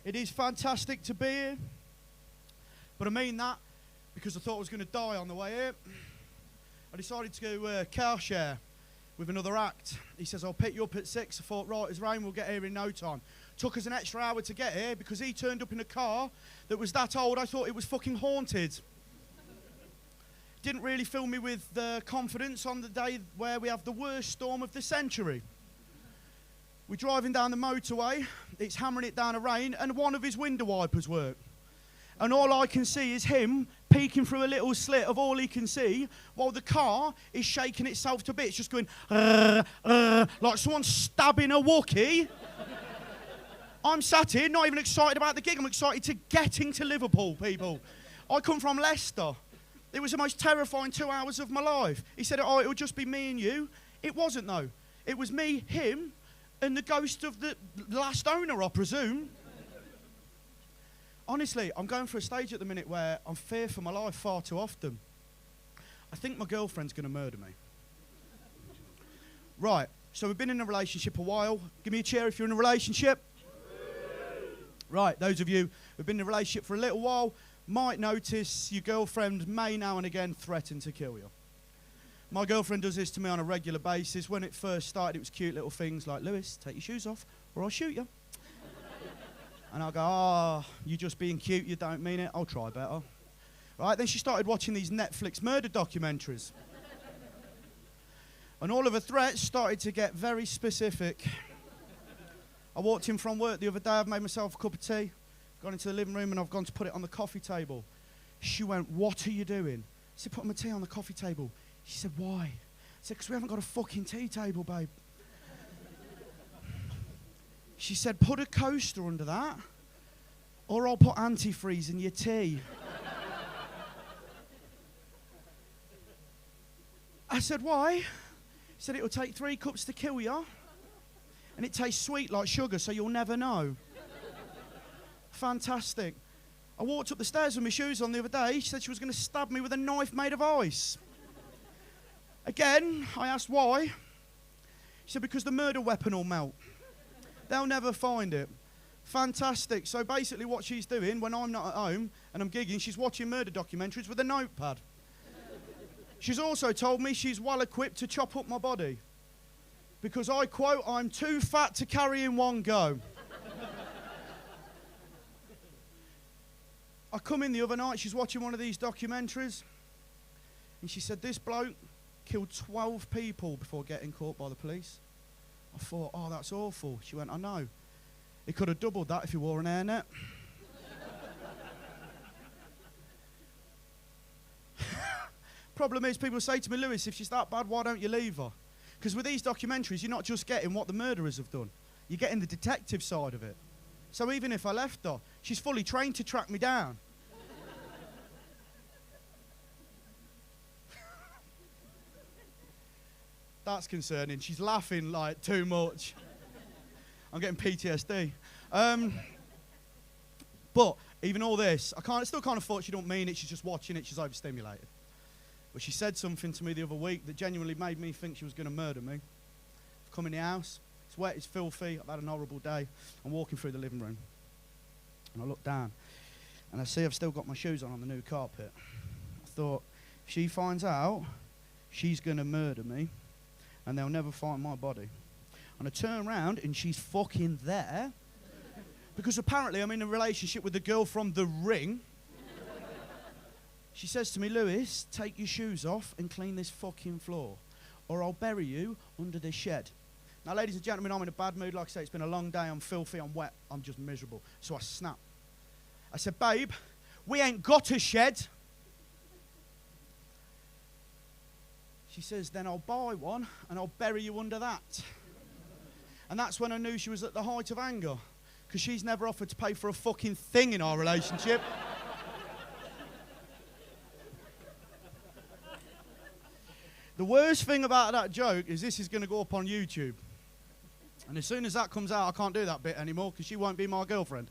It is fantastic to be here. But I mean that because I thought I was going to die on the way here. I decided to go car share with another act. He says, I'll pick you up at 6. I thought, right, as rain, we'll get here in no time. Took us an extra hour to get here because he turned up in a car that was that old, I thought it was fucking haunted. Didn't really fill me with confidence on the day where we have the worst storm of the century. We're driving down the motorway, it's hammering it down a rain, and one of his window wipers work. And all I can see is him peeking through a little slit of all he can see while the car is shaking itself to bits, just going, like someone stabbing a Wookiee. I'm sat here, not even excited about the gig, I'm excited to getting to Liverpool, people. I come from Leicester. It was the most terrifying 2 hours of my life. He said, oh, it'll just be me and you. It wasn't, though. It was me, him, and the ghost of the last owner, I presume. Honestly, I'm going through a stage at the minute where I'm fear for my life far too often. I think my girlfriend's going to murder me. Right, so we've been in a relationship a while. Give me a cheer if you're in a relationship. Right, those of you who've been in a relationship for a little while might notice your girlfriend may now and again threaten to kill you. My girlfriend does this to me on a regular basis. When it first started, it was cute little things like, Lewis, take your shoes off or I'll shoot you. And I'll go, oh, you're just being cute, you don't mean it, I'll try better. Right, then she started watching these Netflix murder documentaries. And all of her threats started to get very specific. I walked in from work the other day, I've made myself a cup of tea, gone into the living room and I've gone to put it on the coffee table. She went, what are you doing? I said, putting my tea on the coffee table. She said, why? I said, because we haven't got a fucking tea table, babe. She said, put a coaster under that, or I'll put antifreeze in your tea. I said, why? She said, it'll take 3 cups to kill you, and it tastes sweet like sugar, so you'll never know. Fantastic. I walked up the stairs with my shoes on the other day. She said she was going to stab me with a knife made of ice. Again, I asked why. She said, because the murder weapon will melt. They'll never find it. Fantastic. So basically what she's doing when I'm not at home and I'm gigging, she's watching murder documentaries with a notepad. She's also told me she's well equipped to chop up my body. Because I quote, I'm too fat to carry in one go. I come in the other night, she's watching one of these documentaries, and she said, this bloke killed 12 people before getting caught by the police. I thought, oh, that's awful. She went, I know. He could have doubled that if he wore an hairnet. Problem is, people say to me, Lewis, if she's that bad, why don't you leave her? Because with these documentaries, you're not just getting what the murderers have done. You're getting the detective side of it. So even if I left her, she's fully trained to track me down. That's concerning. She's laughing like too much. I'm getting PTSD. But even all this, I still kind of thought she don't mean it. She's just watching it. She's overstimulated. But she said something to me the other week that genuinely made me think she was going to murder me. I've come in the house. It's wet, it's filthy, I've had an horrible day. I'm walking through the living room, and I look down, and I see I've still got my shoes on the new carpet. I thought, if she finds out, she's going to murder me, and they'll never find my body. And I turn around, and she's fucking there, because apparently I'm in a relationship with the girl from The Ring. She says to me, Lewis, take your shoes off and clean this fucking floor, or I'll bury you under this shed. Now, ladies and gentlemen, I'm in a bad mood. Like I say, it's been a long day. I'm filthy. I'm wet. I'm just miserable. So I snap. I said, babe, we ain't got a shed. She says, then I'll buy one and I'll bury you under that. And that's when I knew she was at the height of anger, because she's never offered to pay for a fucking thing in our relationship. The worst thing about that joke is this is going to go up on YouTube. And as soon as that comes out, I can't do that bit anymore because she won't be my girlfriend.